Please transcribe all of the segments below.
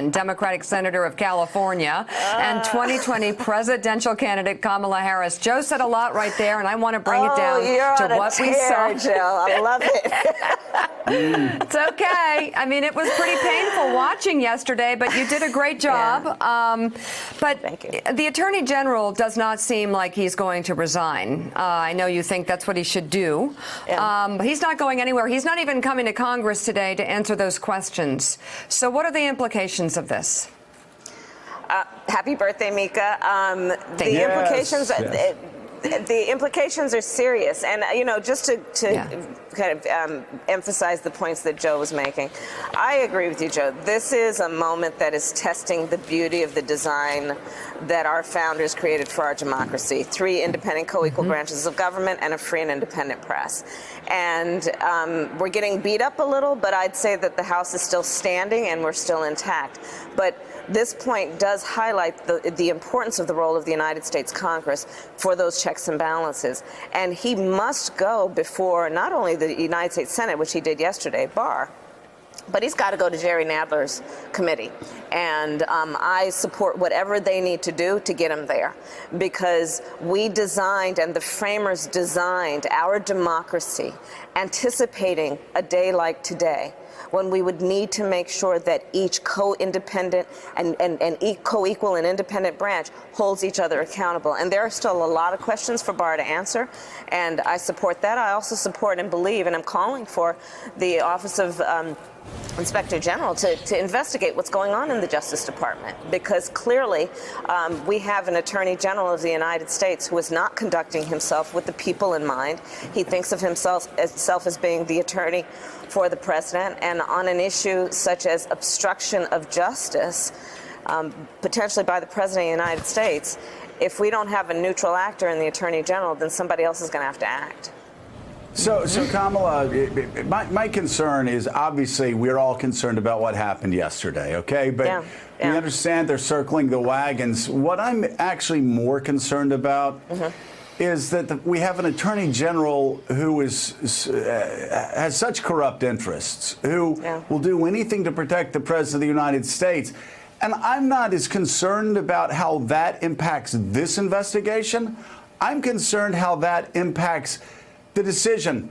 Biden, Democratic Senator of California, and 2020 presidential candidate Kamala Harris. Joe said a lot right there, and I want to bring it down to what we saw. Joe. I love it. It's okay. I mean, it was pretty painful watching yesterday, but you did a great job. Yeah. But Thank you. The Attorney General does not seem like he's going to resign. I know you think that's what he should do. Yeah. He's not going anywhere. He's not even coming to Congress today to answer those questions. So what are the implications of this? Happy birthday, Mika. The implications are serious. And, you know, just to kind of emphasize the points that Joe was making, I agree with you, Joe. This is a moment that is testing the beauty of the design that our founders created for our democracy. 3 independent co-equal branches of government and a free and independent press. And we're getting beat up a little, but I'd say that the House is still standing and we're still intact. But this point does highlight the importance of the role of the United States Congress for those checks and balances. And he must go before not only the United States Senate, which he did yesterday, Barr, but he's got to go to Jerry Nadler's committee. And I support whatever they need to do to get him there, because we designed and the framers designed our democracy anticipating a day like today, when we would need to make sure that each co-independent and co-equal and independent branch holds each other accountable. And there are still a lot of questions for Barr to answer, and I support that. I also support and believe, and I'm calling for the Office of Inspector General to investigate what's going on in the Justice Department, because clearly we have an Attorney General of the United States who is not conducting himself with the people in mind. He thinks of himself as being the attorney for the president, and on an issue such as obstruction of justice, potentially by the president of the United States, if we don't have a neutral actor in the Attorney General, then somebody else is going to have to act. So Kamala, my concern is, obviously we're all concerned about what happened yesterday, okay? But we understand they're circling the wagons. What I'm actually more concerned about is that we have an Attorney General who has such corrupt interests, who will do anything to protect the President of the United States. And I'm not as concerned about how that impacts this investigation. I'm concerned how that impacts the decision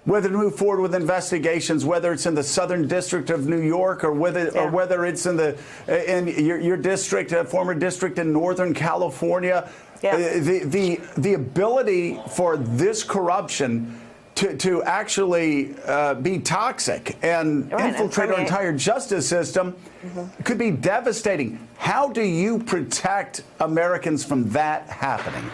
whether to move forward with investigations, whether it's in the Southern District of New York or whether it's in your district, former district in Northern California. The ability for this corruption to actually be toxic and infiltrate our entire justice system could be devastating. How do you protect Americans from that happening?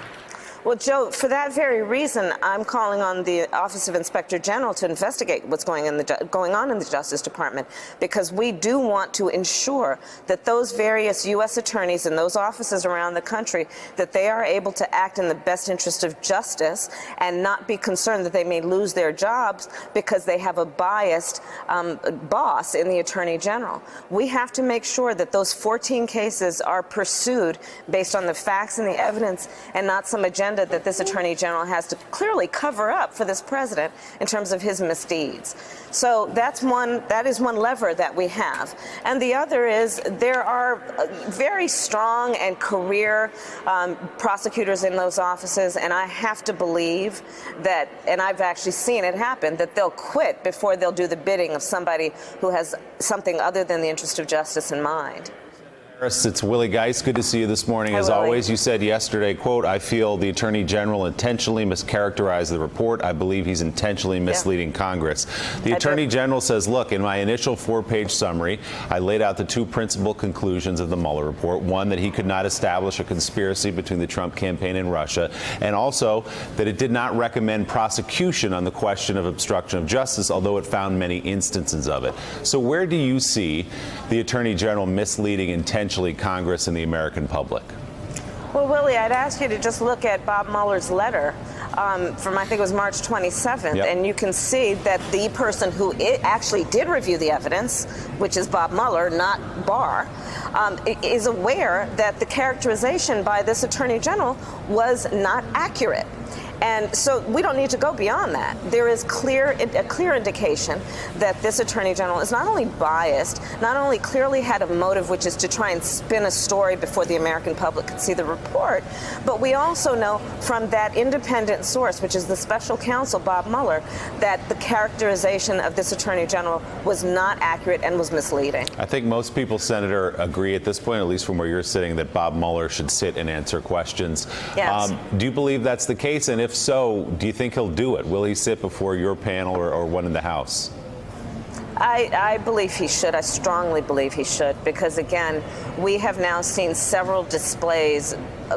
Well, Joe, for that very reason, I'm calling on the Office of Inspector General to investigate what's going on in the Justice Department, because we do want to ensure that those various U.S. attorneys and those offices around the country, that they are able to act in the best interest of justice and not be concerned that they may lose their jobs because they have a biased boss in the Attorney General. We have to make sure that those 14 cases are pursued based on the facts and the evidence, and not some agenda that this Attorney General has to clearly cover up for this president in terms of his misdeeds. So that is one lever that we have. And the other is there are very strong and career prosecutors in those offices, and I have to believe that, and I've actually seen it happen, that they'll quit before they'll do the bidding of somebody who has something other than the interest of justice in mind. It's Willie Geist. Good to see you this morning. As always, you said yesterday, quote, "I feel the Attorney General intentionally mischaracterized the report. I believe he's intentionally misleading Congress." The Attorney General says, look, in my initial 4-page summary, I laid out the 2 principal conclusions of the Mueller report. One, that he could not establish a conspiracy between the Trump campaign and Russia, and also that it did not recommend prosecution on the question of obstruction of justice, although it found many instances of it. So where do you see the Attorney General misleading intentionally Congress and the American public? Well, Willie, I'd ask you to just look at Bob Mueller's letter from, I think it was March 27th, and you can see that the person who actually did review the evidence, which is Bob Mueller, not Barr, is aware that the characterization by this Attorney General was not accurate. And so we don't need to go beyond that. There is a clear indication that this Attorney General is not only biased, not only clearly had a motive, which is to try and spin a story before the American public could see the report, but we also know from that independent source, which is the special counsel, Bob Mueller, that the characterization of this Attorney General was not accurate and was misleading. I think most people, Senator, agree at this point, at least from where you're sitting, that Bob Mueller should sit and answer questions. Yes. Do you believe that's the case? And if so, do you think he'll do it? Will he sit before your panel or one in the House? I believe he should. I strongly believe he should, because, again, we have now seen several displays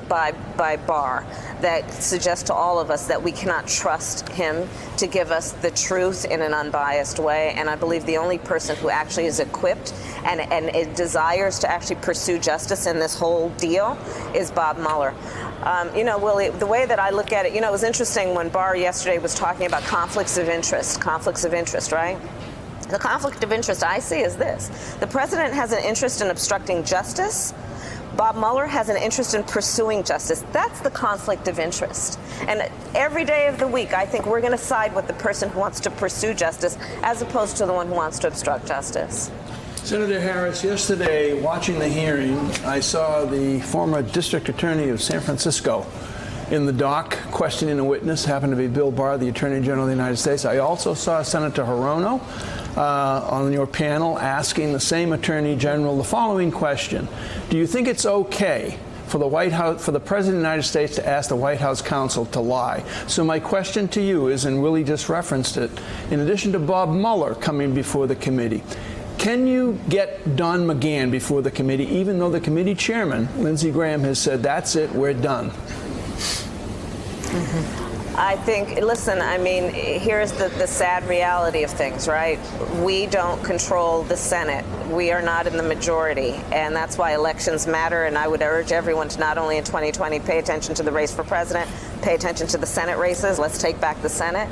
by Barr that suggest to all of us that we cannot trust him to give us the truth in an unbiased way. And I believe the only person who actually is equipped and it desires to actually pursue justice in this whole deal is Bob Mueller. Willie, the way that I look at it, it was interesting when Barr yesterday was talking about conflicts of interest, right? The conflict of interest I see is this. The president has an interest in obstructing justice. Bob Mueller has an interest in pursuing justice. That's the conflict of interest. And every day of the week, I think we're going to side with the person who wants to pursue justice as opposed to the one who wants to obstruct justice. Senator Harris, yesterday, watching the hearing, I saw the former district attorney of San Francisco in the dock questioning a witness, happened to be Bill Barr, the Attorney General of the United States. I also saw Senator Hirono on your panel asking the same Attorney General the following question. Do you think it's okay for the White House, for the President of the United States to ask the White House counsel to lie? So my question to you is, and Willie just referenced it, in addition to Bob Mueller coming before the committee, can you get Don McGahn before the committee, even though the committee chairman, Lindsey Graham, has said, that's it, we're done? I think, listen, I mean, here's the sad reality of things, right? We don't control the Senate. We are not in the majority, and that's why elections matter. And I would urge everyone to not only in 2020 pay attention to the race for president, pay attention to the Senate races. Let's take back the Senate.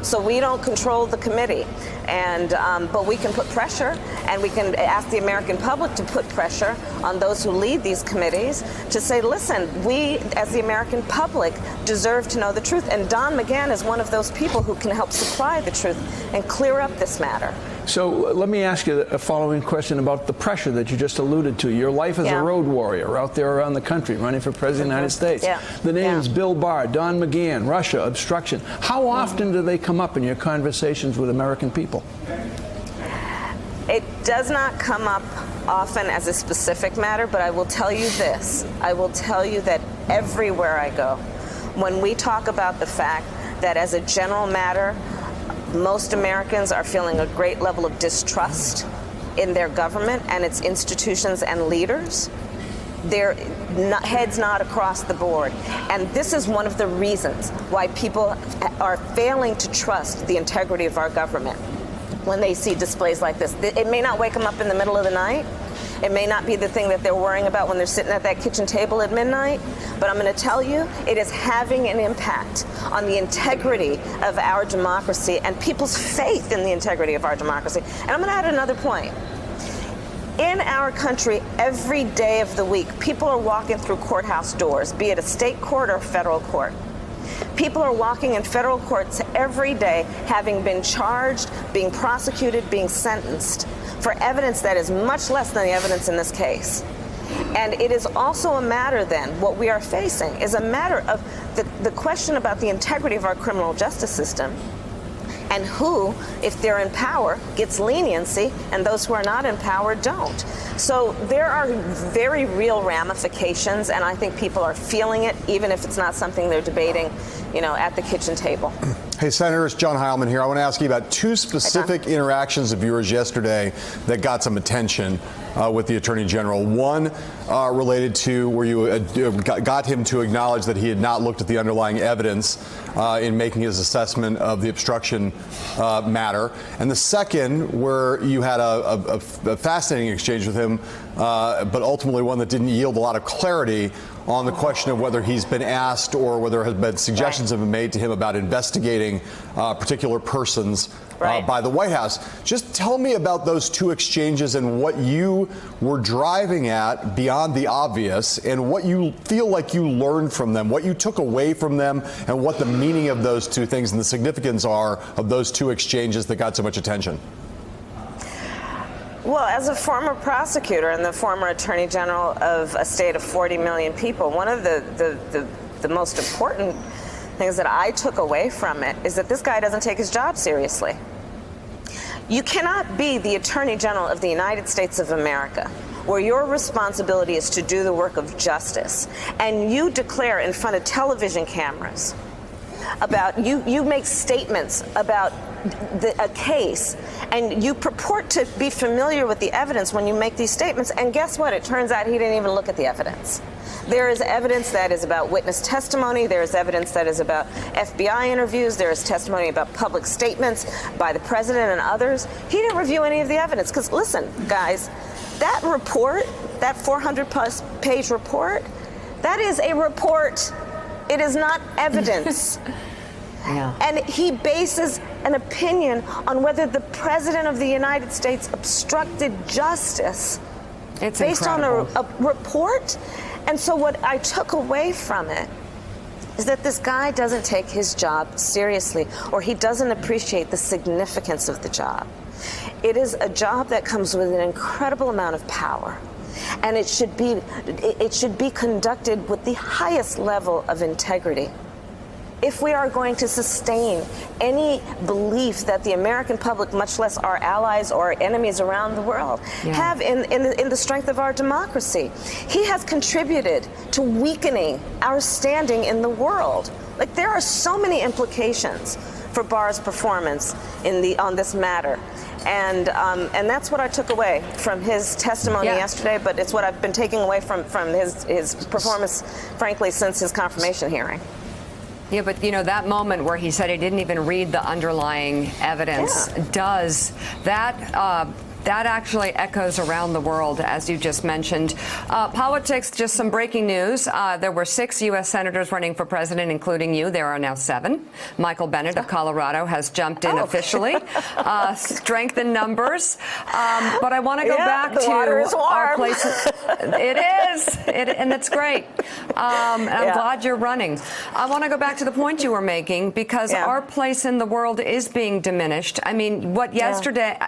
So we don't control the committee, and but we can put pressure, and we can ask the American public to put pressure on those who lead these committees to say, listen, we as the American public deserve to know the truth. And Don McGahn is one of those people who can help supply the truth and clear up this matter. So let me ask you a following question about the pressure that you just alluded to. Your life as a road warrior out there around the country running for President of the United States. The names Bill Barr, Don McGahn, Russia, obstruction. How often do they come up in your conversations with American people? It does not come up often as a specific matter, but I will tell you this. I will tell you that everywhere I go, when we talk about the fact that as a general matter, most Americans are feeling a great level of distrust in their government and its institutions and leaders, their heads nod across the board. And this is one of the reasons why people are failing to trust the integrity of our government when they see displays like this. It may not wake them up in the middle of the night. It may not be the thing that they're worrying about when they're sitting at that kitchen table at midnight, but I'm going to tell you, it is having an impact on the integrity of our democracy and people's faith in the integrity of our democracy. And I'm going to add another point. In our country, every day of the week, people are walking through courthouse doors, be it a state court or federal court. People are walking in federal courts every day, having been charged, being prosecuted, being sentenced for evidence that is much less than the evidence in this case. And it is also a matter then, what we are facing is a matter of the question about the integrity of our criminal justice system and who, if they're in power, gets leniency and those who are not in power don't. So there are very real ramifications, and I think people are feeling it, even if it's not something they're debating, at the kitchen table. Hey, Senators, John Heilman here. I want to ask you about two specific interactions of yours yesterday that got some attention with the Attorney General. One related to where you got him to acknowledge that he had not looked at the underlying evidence in making his assessment of the obstruction matter. And the second, where you had a fascinating exchange with him, but ultimately one that didn't yield a lot of clarity on the question of whether he's been asked or whether has been suggestions have been made to him about investigating particular persons by the White House. Just tell me about those two exchanges and what you were driving at beyond the obvious, and what you feel like you learned from them, what you took away from them, and what the meaning of those two things and the significance are of those two exchanges that got so much attention. Well, as a former prosecutor and the former attorney general of a state of 40 million people, one of the most important things that I took away from it is that this guy doesn't take his job seriously. You cannot be the Attorney General of the United States of America, where your responsibility is to do the work of justice, and you declare in front of television cameras about, you make statements about a case, and you purport to be familiar with the evidence when you make these statements, and guess what? It turns out he didn't even look at the evidence. There is evidence that is about witness testimony. There is evidence that is about FBI interviews. There is testimony about public statements by the president and others. He didn't review any of the evidence because, listen, guys, that report, that 400-plus page report, that is a report. It is not evidence. Yeah. And he bases an opinion on whether the president of the United States obstructed justice based on a report. And so what I took away from it is that this guy doesn't take his job seriously, or he doesn't appreciate the significance of the job. It is a job that comes with an incredible amount of power, and it should be conducted with the highest level of integrity. If we are going to sustain any belief that the American public, much less our allies or our enemies around the world, have in the strength of our democracy, he has contributed to weakening our standing in the world. Like, there are so many implications for Barr's performance on this matter. And that's what I took away from his testimony yesterday, but it's what I've been taking away from his performance, frankly, since his confirmation hearing. Yeah, but you know, that moment where he said he didn't even read the underlying evidence that actually echoes around the world, as you just mentioned. Politics, just some breaking news. There were 6 U.S. senators running for president, including you. There are now 7. Michael Bennet of Colorado has jumped in officially. Strength in numbers. But I want to go back to our place. It is, and it's great. And I'm glad you're running. I want to go back to the point you were making, because our place in the world is being diminished. I mean, what yesterday,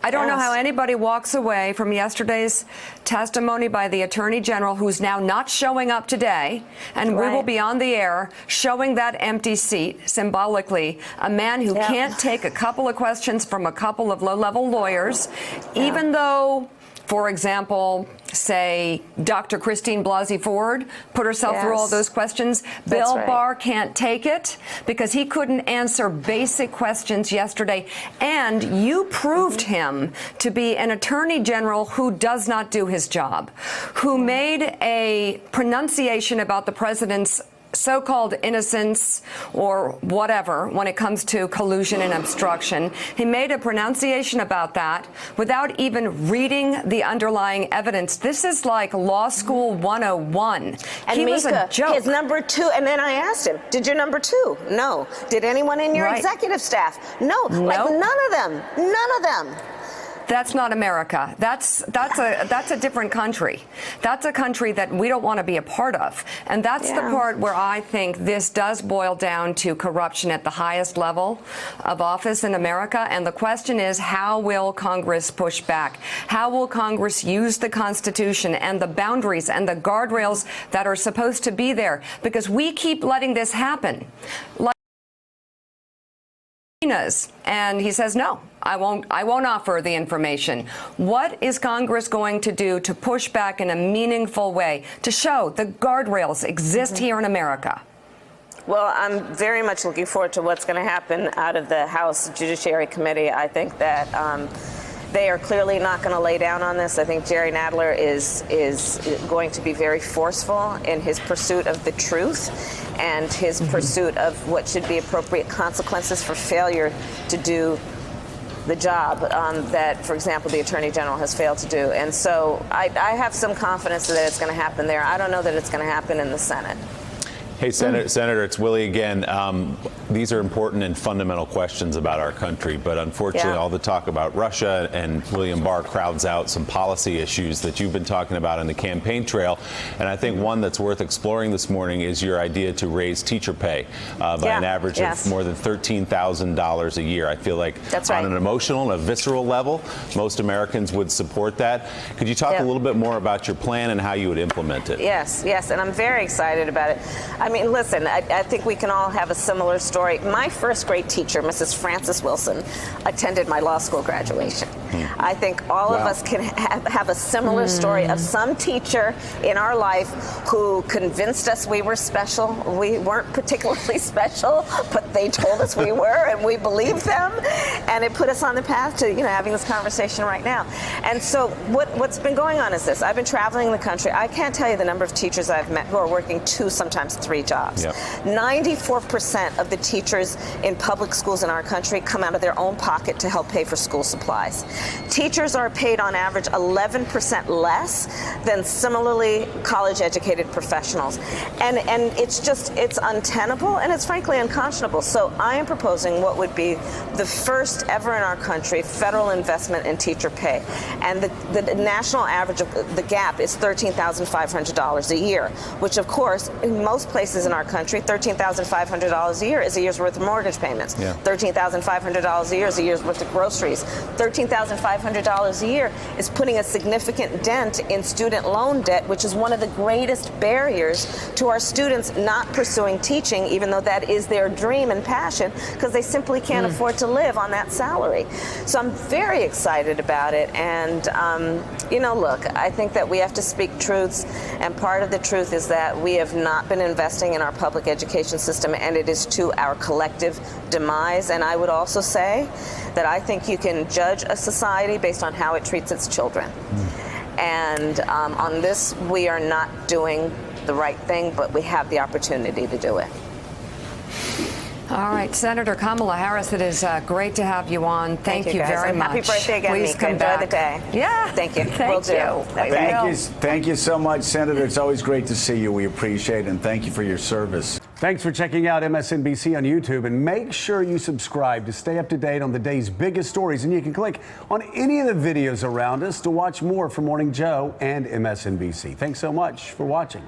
I don't know how anybody walks away from yesterday's testimony by the Attorney General, who's now not showing up today, and we will be on the air showing that empty seat symbolically, a man who can't take a couple of questions from a couple of low-level lawyers, even though, for example, say Dr. Christine Blasey Ford put herself through all those questions. Bill Barr can't take it because he couldn't answer basic questions yesterday. And you proved him to be an attorney general who does not do his job, who made a pronunciation about the president's so-called innocence or whatever when it comes to collusion and obstruction. He made a pronunciation about that without even reading the underlying evidence. This is like law school 101. And he was a joke. His number 2, and then I asked him, did your number 2? No. Did anyone in your executive staff? No. Like, none of them. None of them. That's not America. That's a different country. That's a country that we don't want to be a part of. And that's the part where I think this does boil down to corruption at the highest level of office in America. And the question is, how will Congress push back? How will Congress use the Constitution and the boundaries and the guardrails that are supposed to be there? Because we keep letting this happen. And he says, no, I won't offer the information. What is Congress going to do to push back in a meaningful way to show the guardrails exist here in America? Well, I'm very much looking forward to what's going to happen out of the House Judiciary Committee. I think that they are clearly not going to lay down on this. I think Jerry Nadler is going to be very forceful in his pursuit of the truth and his pursuit of what should be appropriate consequences for failure to do the job that, for example, the Attorney General has failed to do. And so I have some confidence that it's going to happen there. I don't know that it's going to happen in the Senate. Hey, Senator, it's Willie again. These are important and fundamental questions about our country, but unfortunately, all the talk about Russia and William Barr crowds out some policy issues that you've been talking about in the campaign trail. And I think one that's worth exploring this morning is your idea to raise teacher pay by an average of more than $13,000 a year. I feel like on an emotional and a visceral level, most Americans would support that. Could you talk a little bit more about your plan and how you would implement it? Yes, and I'm very excited about it. I mean, listen, I think we can all have a similar story. My first grade teacher, Mrs. Frances Wilson, attended my law school graduation. I think all of us can have a similar story of some teacher in our life who convinced us we were special. We weren't particularly special, but they told us we were, and we believed them, and it put us on the path to, having this conversation right now. And so what's been going on is this. I've been traveling the country. I can't tell you the number of teachers I've met who are working 2, sometimes 3 jobs. 94% of the teachers in public schools in our country come out of their own pocket to help pay for school supplies. Teachers are paid on average 11% less than similarly college-educated professionals. And it's untenable, and it's frankly unconscionable. So I am proposing what would be the first ever in our country federal investment in teacher pay. And the national average of the gap is $13,500 a year, which of course, in most places in our country, $13,500 a year is a year's worth of mortgage payments. $13,500 a year is a year's worth of groceries. $13,500 a year is putting a significant dent in student loan debt, which is one of the greatest barriers to our students not pursuing teaching, even though that is their dream and passion, because they simply can't afford to live on that salary. So I'm very excited about it. And, look, I think that we have to speak truths. And part of the truth is that we have not been investing in our public education system, and it is to our collective demise. And I would also say that I think you can judge a society based on how it treats its children. And on this, we are not doing the right thing, but we have the opportunity to do it. All right, Senator Kamala Harris, it is great to have you on. Thank you very much. Happy birthday again, Please Mika. come Enjoy back. the day. Yeah. Thank you. Thank you. Thank you so much, Senator. It's always great to see you. We appreciate it, and thank you for your service. Thanks for checking out MSNBC on YouTube, and make sure you subscribe to stay up to date on the day's biggest stories. And you can click on any of the videos around us to watch more from Morning Joe and MSNBC. Thanks so much for watching.